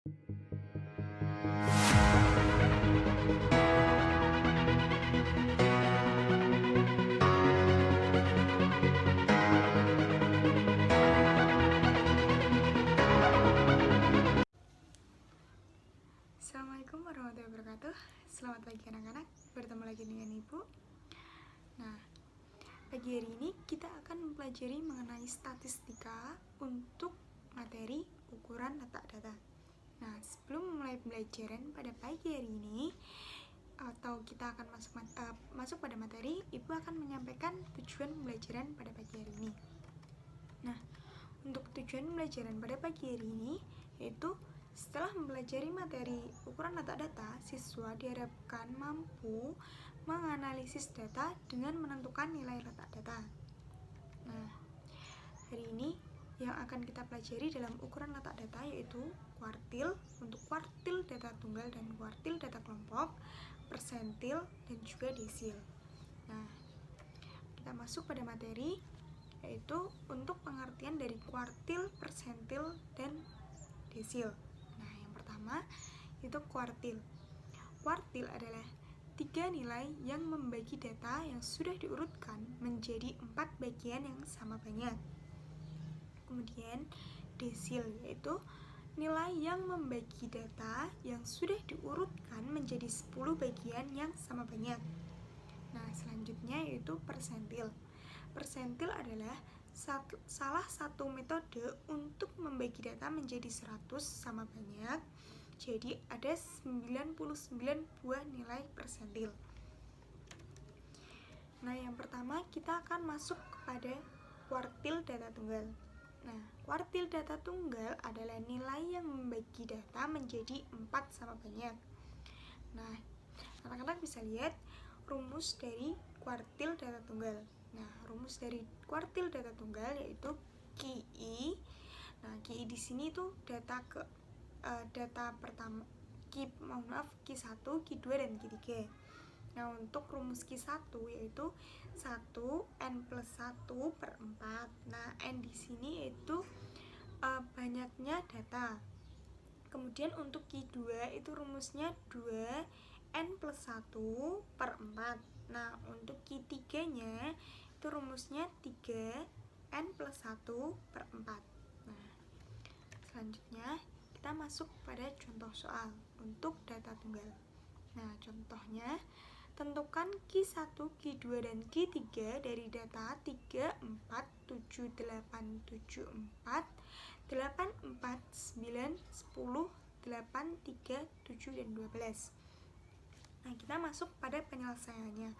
Assalamualaikum warahmatullahi wabarakatuh. Selamat pagi anak-anak, bertemu lagi dengan Ibu. Nah, pagi hari ini kita akan mempelajari mengenai statistika untuk materi ukuran letak data. Nah, sebelum memulai pembelajaran pada pagi hari ini atau kita akan masuk pada materi, Ibu akan menyampaikan tujuan pembelajaran pada pagi hari ini. Nah, untuk tujuan pembelajaran pada pagi hari ini yaitu setelah mempelajari materi ukuran letak data, siswa diharapkan mampu menganalisis data dengan menentukan nilai letak data. Nah, hari ini yang akan kita pelajari dalam ukuran letak data yaitu kuartil, untuk kuartil data tunggal dan kuartil data kelompok, persentil, dan juga desil. Nah, kita masuk pada materi yaitu untuk pengertian dari kuartil, persentil, dan desil. Nah, yang pertama itu kuartil. Kuartil adalah 3 nilai yang membagi data yang sudah diurutkan menjadi 4 bagian yang sama banyak. Kemudian desil yaitu nilai yang membagi data yang sudah diurutkan menjadi 10 bagian yang sama banyak. Nah, selanjutnya yaitu persentil. Persentil adalah salah satu metode untuk membagi data menjadi 100 sama banyak. Jadi ada 99 buah nilai persentil. Nah, yang pertama kita akan masuk kepada kuartil data tunggal. Nah, kuartil data tunggal adalah nilai yang membagi data menjadi 4 sama banyak. Nah, anak-anak bisa lihat rumus dari kuartil data tunggal. Nah, rumus dari kuartil data tunggal yaitu QI. Nah, QI di sini tuh data pertama, Q1, Q2, dan Q3. Nah, untuk rumus Q1 yaitu 1 N plus 1 per 4. Nah, N di sini yaitu banyaknya data. Kemudian untuk Q2 itu rumusnya 2 N plus 1 per 4. Nah, untuk Q3 nya itu rumusnya 3 N plus 1 per 4. Nah, selanjutnya kita masuk pada contoh soal untuk data tunggal. Nah, contohnya tentukan Q1, Q2, dan Q3 dari data 3, 4, 7, 8, 7, 4, 8, 4, 9, 10, 8, 3, 7, dan 12. Nah, kita masuk pada penyelesaiannya.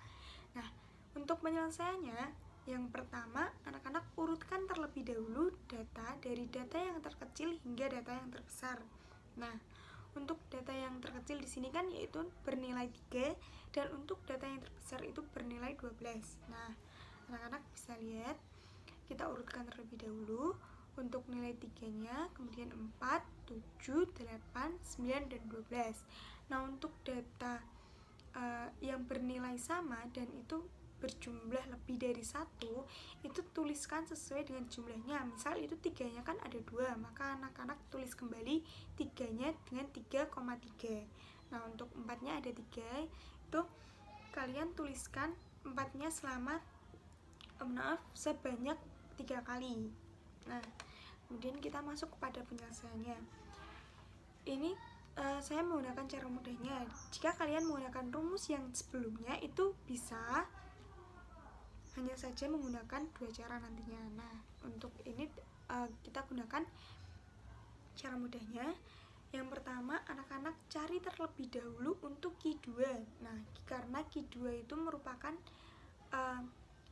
Nah, untuk penyelesaiannya, yang pertama, anak-anak urutkan terlebih dahulu data dari data yang terkecil hingga data yang terbesar. Nah, untuk data yang terkecil di sini kan yaitu bernilai 3 dan untuk data yang terbesar itu bernilai 12. Nah, anak-anak bisa lihat kita urutkan terlebih dahulu untuk nilai 3-nya, kemudian 4, 7, 8, 9, dan 12. Nah, untuk data yang bernilai sama dan itu berjumlah lebih dari 1, itu tuliskan sesuai dengan jumlahnya. Misal itu 3-nya kan ada 2, maka anak-anak tulis kembali 3-nya dengan 3,3. Nah, untuk 4-nya ada 3, itu kalian tuliskan 4-nya sebanyak 3 kali. Nah, kemudian kita masuk kepada penyelesaiannya. Ini saya menggunakan cara mudahnya. Jika kalian menggunakan rumus yang sebelumnya itu bisa hanya saja menggunakan 2 cara nantinya. Nah, untuk ini kita gunakan cara mudahnya. Yang pertama, anak-anak cari terlebih dahulu untuk Q2. Nah, karena Q2 itu merupakan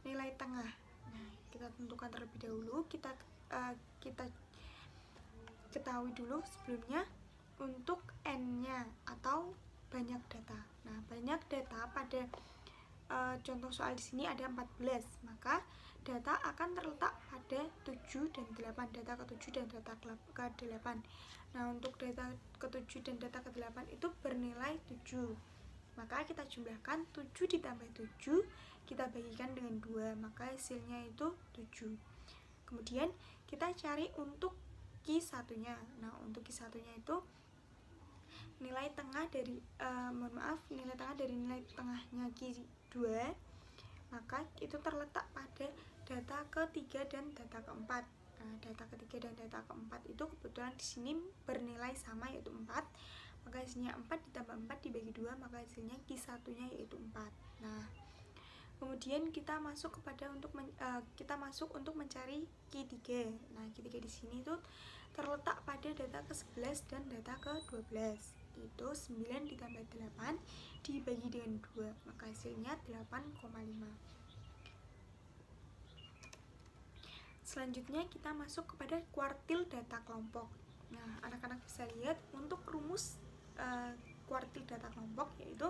nilai tengah. Nah, kita tentukan terlebih dahulu. Kita ketahui dulu sebelumnya untuk N-nya atau banyak data. Nah, banyak data pada contoh soal di sini ada 14, maka data akan terletak pada 7 dan 8, data ke-7 dan data ke-8. Nah, untuk data ke-7 dan data ke-8 itu bernilai 7. Maka kita jumlahkan 7 ditambah 7, kita bagikan dengan 2, maka hasilnya itu 7. Kemudian kita cari untuk Q1-nya. Nah, untuk Q1-nya itu nilai tengah dari nilai tengah dari nilai tengahnya Q2, maka itu terletak pada data ketiga dan data keempat. Nah, data ketiga dan data keempat itu kebetulan di sini bernilai sama, yaitu 4. Maka hasilnya 4 ditambah 4 dibagi 2, maka hasilnya Q1-nya yaitu 4. Nah, kemudian kita masuk untuk mencari Q3. Nah, Q3 di sini itu terletak pada data ke-11 dan data ke-12. Itu 9 ditambah 8 dibagi dengan 2, maka hasilnya 8,5. Selanjutnya kita masuk kepada kuartil data kelompok. Nah, anak-anak bisa lihat untuk rumus kuartil data kelompok, yaitu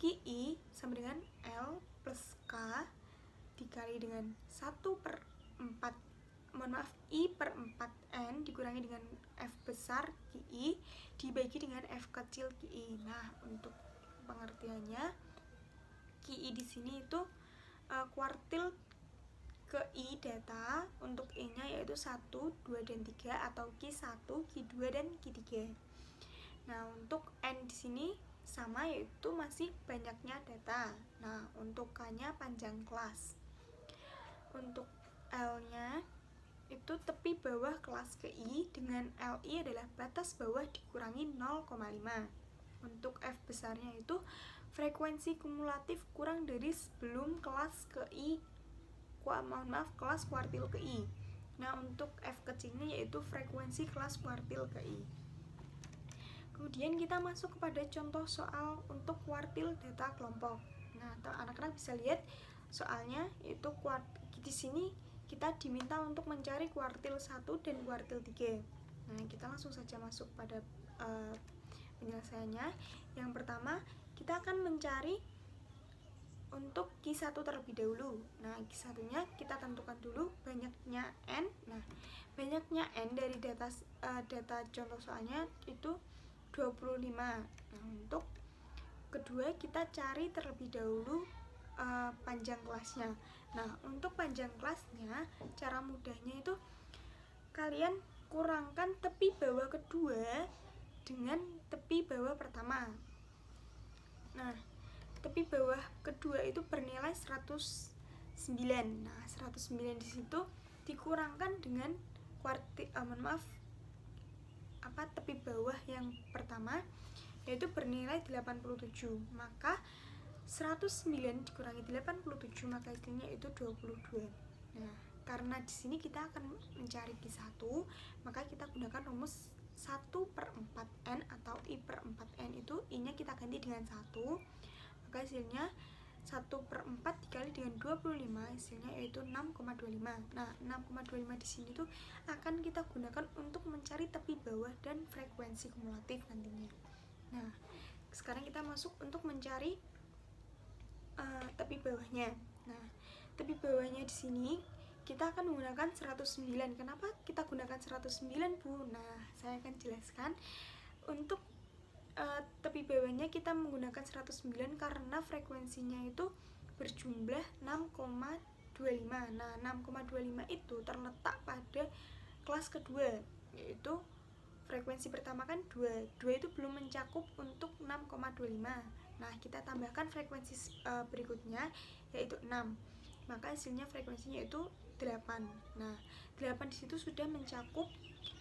QI sama dengan L plus K dikali dengan 1/4 I per 4N dikurangi dengan F besar QI dibagi dengan F kecil QI. Nah, untuk pengertiannya, QI di sini itu kuartil ke I data, untuk I-nya yaitu 1, 2, dan 3 atau Q1, Q2, dan Q3. Nah, untuk N di sini sama, yaitu masih banyaknya data. Nah, untuk K-nya panjang kelas. Untuk L-nya itu tepi bawah kelas ke I, dengan LI adalah batas bawah dikurangi 0,5. Untuk F besarnya itu frekuensi kumulatif kurang dari sebelum kelas ke I, kelas kuartil ke I. Nah, untuk F kecilnya yaitu frekuensi kelas kuartil ke I. Kemudian kita masuk kepada contoh soal untuk kuartil data kelompok. Nah, anak-anak bisa lihat soalnya, yaitu di sini kita diminta untuk mencari kuartil 1 dan kuartil 3. Nah, kita langsung saja masuk pada penyelesaiannya. Yang pertama, kita akan mencari untuk Q1 terlebih dahulu. Nah, Q1-nya kita tentukan dulu banyaknya N. Nah, banyaknya N dari data contoh soalnya itu 25. Nah, untuk kedua kita cari terlebih dahulu panjang kelasnya. Nah, untuk panjang kelasnya, cara mudahnya itu kalian kurangkan tepi bawah kedua dengan tepi bawah pertama. Nah, tepi bawah kedua itu bernilai 109. Nah, 109 di situ dikurangkan dengan tepi bawah yang pertama, yaitu bernilai 87. Maka 109 dikurangi 87, maka hasilnya itu 22. Nah, karena di sini kita akan mencari Q1, maka kita gunakan rumus 1/4N atau I per 4N. Itu I-nya kita ganti dengan 1, maka hasilnya 1/4 dikali dengan 25, hasilnya yaitu 6,25. Nah, 6,25 di sini tuh akan kita gunakan untuk mencari tepi bawah dan frekuensi kumulatif nantinya. Nah, sekarang kita masuk untuk mencari tepi bawahnya. Nah, tepi bawahnya di sini kita akan menggunakan 109. Kenapa kita gunakan 109, Bu? Nah, saya akan jelaskan. Untuk tepi bawahnya kita menggunakan 109 karena frekuensinya itu berjumlah 6,25. Nah, 6,25 itu terletak pada kelas kedua, yaitu frekuensi pertama kan 2 itu belum mencakup untuk 6,25. Nah, kita tambahkan frekuensi berikutnya yaitu 6, maka hasilnya frekuensinya itu 8. Nah, 8 di situ sudah mencakup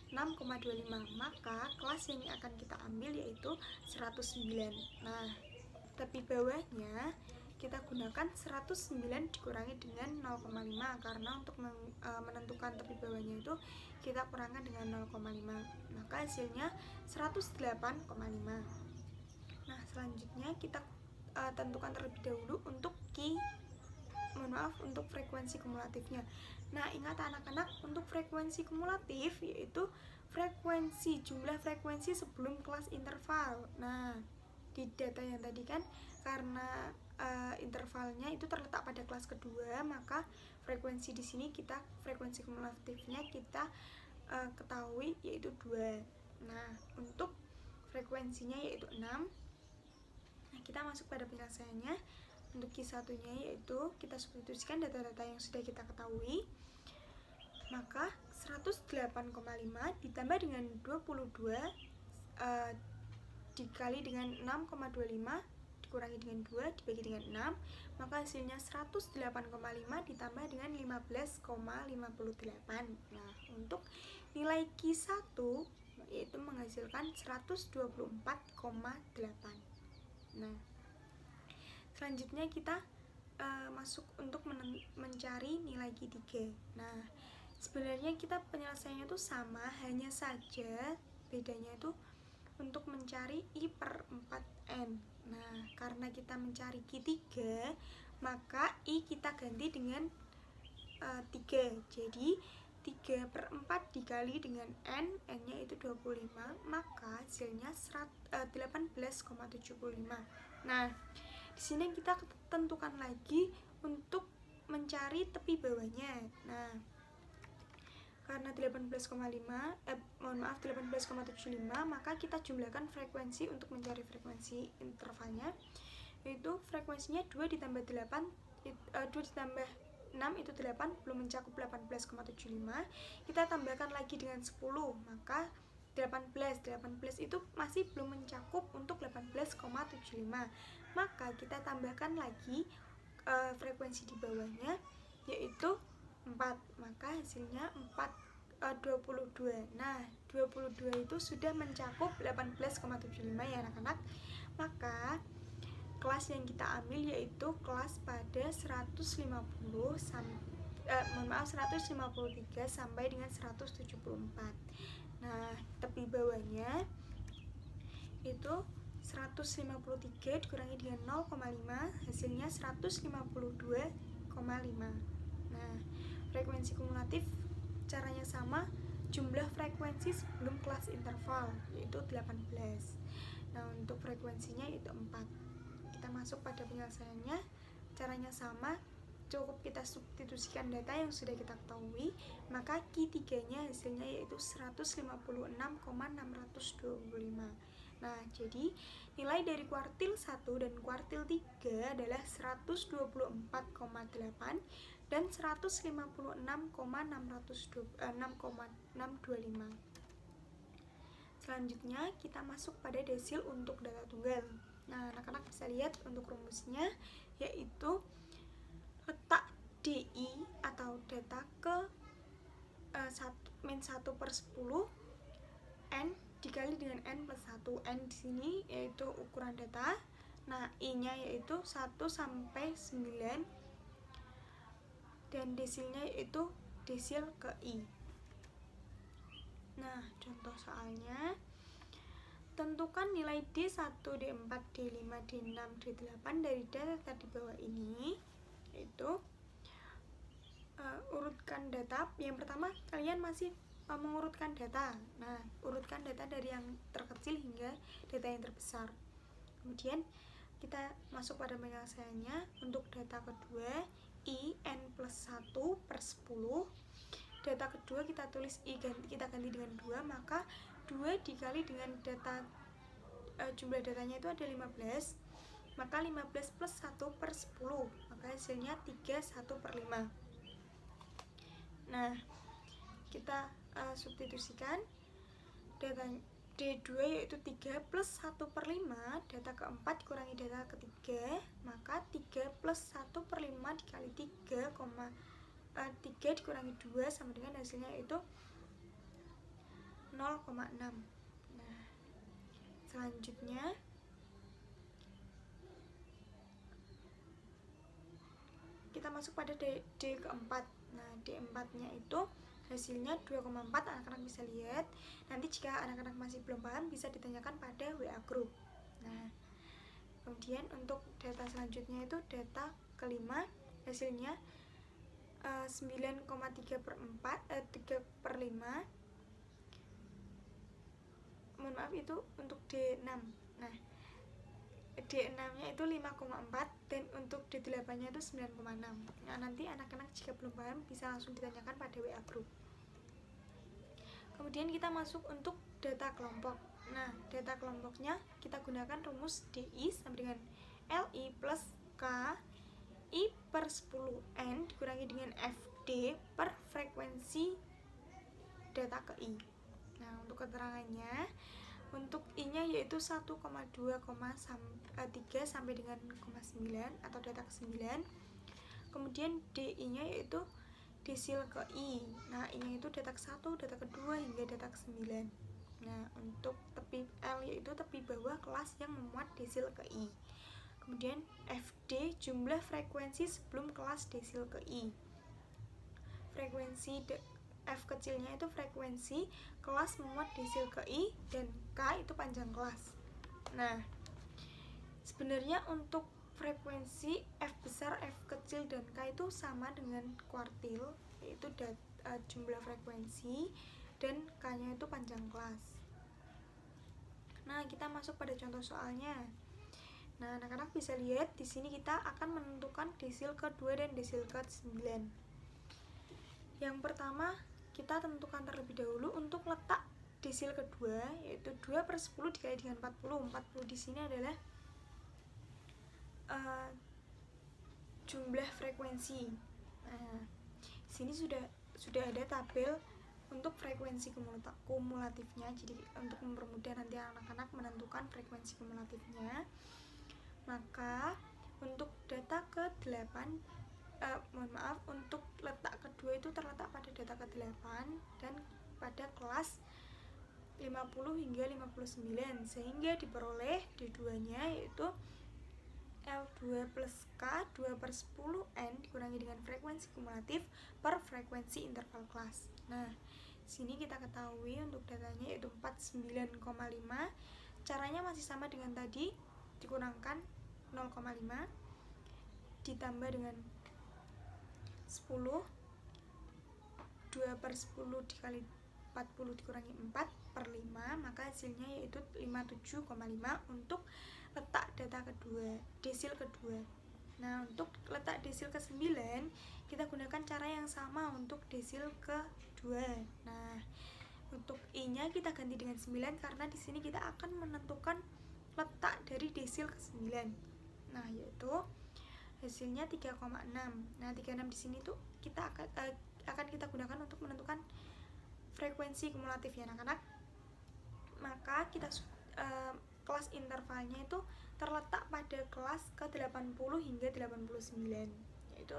6,25, maka kelas yang akan kita ambil yaitu 109. Nah, tepi bawahnya kita gunakan 109 dikurangi dengan 0,5, karena untuk menentukan tepi bawahnya itu kita kurangkan dengan 0,5, maka hasilnya 108,5. Nah, selanjutnya kita tentukan terlebih dahulu untuk untuk frekuensi kumulatifnya. Nah, ingat anak-anak, untuk frekuensi kumulatif yaitu jumlah frekuensi sebelum kelas interval. Nah, di data yang tadi kan karena intervalnya itu terletak pada kelas kedua, maka frekuensi di sini frekuensi kumulatifnya kita ketahui yaitu 2. Nah, untuk frekuensinya yaitu 6. Nah, kita masuk pada penyelesaiannya. Untuk Q1-nya yaitu kita substitusikan data-data yang sudah kita ketahui, maka 108,5 ditambah dengan 22 dikali dengan 6,25 dikurangi dengan 2 dibagi dengan 6, maka hasilnya 108,5 ditambah dengan 15,58. Nah, untuk nilai Q1 yaitu menghasilkan 124,8. Nah, selanjutnya kita masuk untuk mencari nilai Q3. Nah, sebenarnya kita penyelesaiannya itu sama, hanya saja bedanya itu untuk mencari I per 4N. Nah, karena kita mencari Q3, maka I kita ganti dengan 3. Jadi 3 per 4 dikali dengan N, N-nya itu 25, maka hasilnya 18,75. Nah, di sini kita tentukan lagi untuk mencari tepi bawahnya. Nah, karena 18,75, maka kita jumlahkan frekuensi untuk mencari frekuensi intervalnya, yaitu frekuensinya 2 ditambah 8, 2 ditambah 6 itu 8, belum mencakup 18,75. Kita tambahkan lagi dengan 10, maka 18 itu masih belum mencakup untuk 18,75. Maka kita tambahkan lagi frekuensi di bawahnya, yaitu 4, maka hasilnya 22. Nah, 22 itu sudah mencakup 18,75 ya anak-anak. Maka kelas yang kita ambil yaitu kelas pada 153 sampai dengan 174. Nah, tepi bawahnya itu 153 dikurangi dengan 0,5, hasilnya 152,5. Nah, frekuensi kumulatif caranya sama, jumlah frekuensi sebelum kelas interval yaitu 18. Nah, untuk frekuensinya itu 4. Kita masuk pada penyelesaiannya, caranya sama, cukup kita substitusikan data yang sudah kita ketahui, maka Q3 nya hasilnya yaitu 156,625. Nah, jadi nilai dari kuartil 1 dan kuartil 3 adalah 124,8 dan 156,625. Selanjutnya kita masuk pada desil untuk data tunggal. Nah, anak-anak bisa lihat untuk rumusnya, yaitu letak DI atau data ke -1 per 10 N dikali dengan N plus 1. N di sini yaitu ukuran data. Nah, I-nya yaitu 1 sampai 9 dan desilnya yaitu desil ke I. Nah, contoh soalnya, tentukan nilai D1, D4, D5, D6, D8 dari data di bawah ini, yaitu urutkan data. Yang pertama, kalian masih mengurutkan data. Nah, urutkan data dari yang terkecil hingga data yang terbesar. Kemudian kita masuk pada penyelesaiannya. Untuk data kedua, I N plus 1 per 10. Data kedua kita tulis I kita ganti dengan 2, maka 2 dikali dengan data jumlah datanya itu ada 15, maka 15 plus 1 per 10, maka hasilnya 31 per 5. Nah, kita substitusikan data D2 yaitu 3 plus 1 per 5, data keempat kurangi data ketiga, maka 3 plus 1 per 5 dikali 3 dikurangi 2 sama dengan hasilnya itu 0,6. Nah, selanjutnya kita masuk pada D keempat. Nah, D4 nya itu hasilnya 2,4, anak-anak bisa lihat. Nanti jika anak-anak masih belum paham bisa ditanyakan pada WA group. Nah, kemudian untuk data selanjutnya itu data kelima, hasilnya 9,3 per 3 per 5. Mohon maaf, itu untuk D6. Nah, D6 nya itu 5,4 dan untuk D8 nya itu 9,6. Nah, nanti anak-anak jika belum paham bisa langsung ditanyakan pada WA group. Kemudian kita masuk untuk data kelompok. Nah, data kelompoknya kita gunakan rumus DI sama dengan LI plus K I per 10N dikurangi dengan FD per frekuensi data ke I. Nah, untuk keterangannya, Untuk I-nya yaitu 1,2,3 sampai dengan 0,9 atau data ke-9. Kemudian DI-nya yaitu desil ke I. Nah, I-nya itu data ke-1, data ke-2 hingga data ke-9. Nah, untuk tepi L yaitu tepi bawah kelas yang memuat desil ke I. Kemudian FD jumlah frekuensi sebelum kelas desil ke I. Frekuensi F kecilnya itu frekuensi kelas memuat desil ke I, dan K itu panjang kelas. Nah, sebenarnya untuk frekuensi F besar, F kecil, dan K itu sama dengan kuartil, yaitu jumlah frekuensi, dan K-nya itu panjang kelas. Nah, kita masuk pada contoh soalnya. Nah, anak-anak bisa lihat di sini kita akan menentukan desil ke-2 dan desil ke-9. Yang pertama, kita tentukan terlebih dahulu untuk letak desil kedua, yaitu 2/10 dikali dengan 40. 40 di sini adalah jumlah frekuensi. Nah, di sini sudah ada tabel untuk frekuensi kumulatifnya. Jadi untuk mempermudah nanti anak-anak menentukan frekuensi kumulatifnya, maka untuk data ke-8 untuk letak kedua itu terletak pada data ke-8 dan pada kelas 50 hingga 59, sehingga diperoleh D2-nya yaitu L2 plus K 2/10N dikurangi dengan frekuensi kumulatif per frekuensi interval kelas. Nah, sini kita ketahui untuk datanya yaitu 49,5. Caranya masih sama dengan tadi, dikurangkan 0,5 ditambah dengan 10, 2/10 dikali 40 dikurangi 4/5, maka hasilnya yaitu 57,5 untuk letak data kedua, desil kedua. Nah, untuk letak desil ke-9 kita gunakan cara yang sama untuk desil kedua. Nah, untuk I-nya kita ganti dengan 9 karena di sini kita akan menentukan letak dari desil ke-9. Nah, yaitu hasilnya 3,6. Nah, 36 di sini tuh kita akan kita gunakan untuk menentukan frekuensi kumulatif ya anak-anak. Maka kita kelas intervalnya itu terletak pada kelas ke-80 hingga 89, yaitu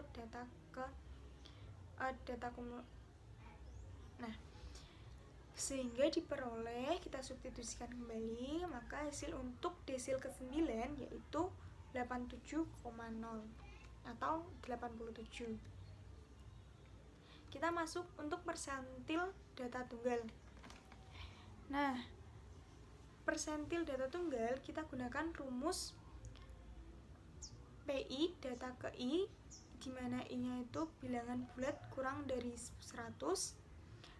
Nah, sehingga diperoleh, kita substitusikan kembali, maka hasil untuk desil ke-9 yaitu 87,0 atau 87. Kita masuk untuk persentil data tunggal. Nah, persentil data tunggal kita gunakan rumus PI data ke I, di mana I-nya itu bilangan bulat kurang dari 100,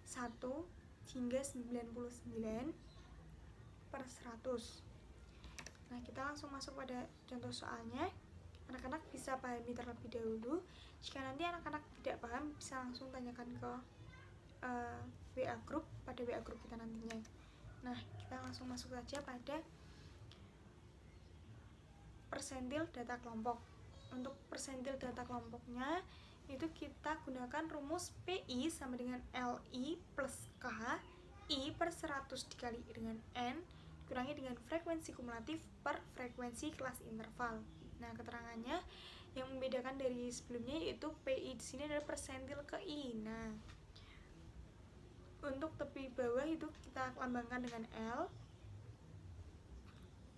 1 hingga 99/100. Nah, kita langsung masuk pada contoh soalnya. Anak-anak bisa pahami terlebih dahulu. Jika nanti anak-anak tidak paham, bisa langsung tanyakan ke WA group, pada WA group kita nantinya. Nah, kita langsung masuk saja pada persentil data kelompok. Untuk persentil data kelompoknya itu kita gunakan rumus PI sama dengan LI plus K, I/100 dikali dengan N dikurangi dengan frekuensi kumulatif per frekuensi kelas interval. Nah, keterangannya yang membedakan dari sebelumnya yaitu PI di sini adalah persentil ke I. Nah, untuk tepi bawah itu kita lambangkan dengan L,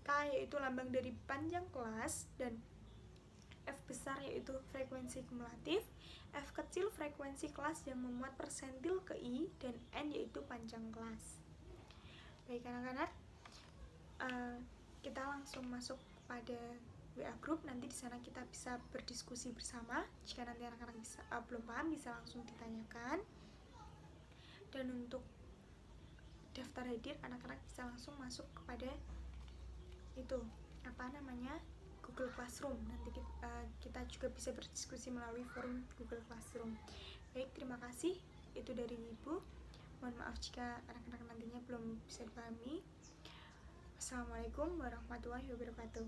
K yaitu lambang dari panjang kelas, dan F besar yaitu frekuensi kumulatif, F kecil frekuensi kelas yang memuat persentil ke I, dan N yaitu panjang kelas. Baik anak-anak, kita langsung masuk pada WA group. Nanti di sana kita bisa berdiskusi bersama. Jika nanti anak-anak belum paham, bisa langsung ditanyakan. Dan untuk daftar hadir, anak-anak bisa langsung masuk kepada Google Classroom. Nanti kita juga bisa berdiskusi melalui forum Google Classroom. Baik, terima kasih. Itu dari Ibu. Mohon maaf jika anak-anak nantinya belum bisa dipahami. Assalamualaikum warahmatullahi wabarakatuh.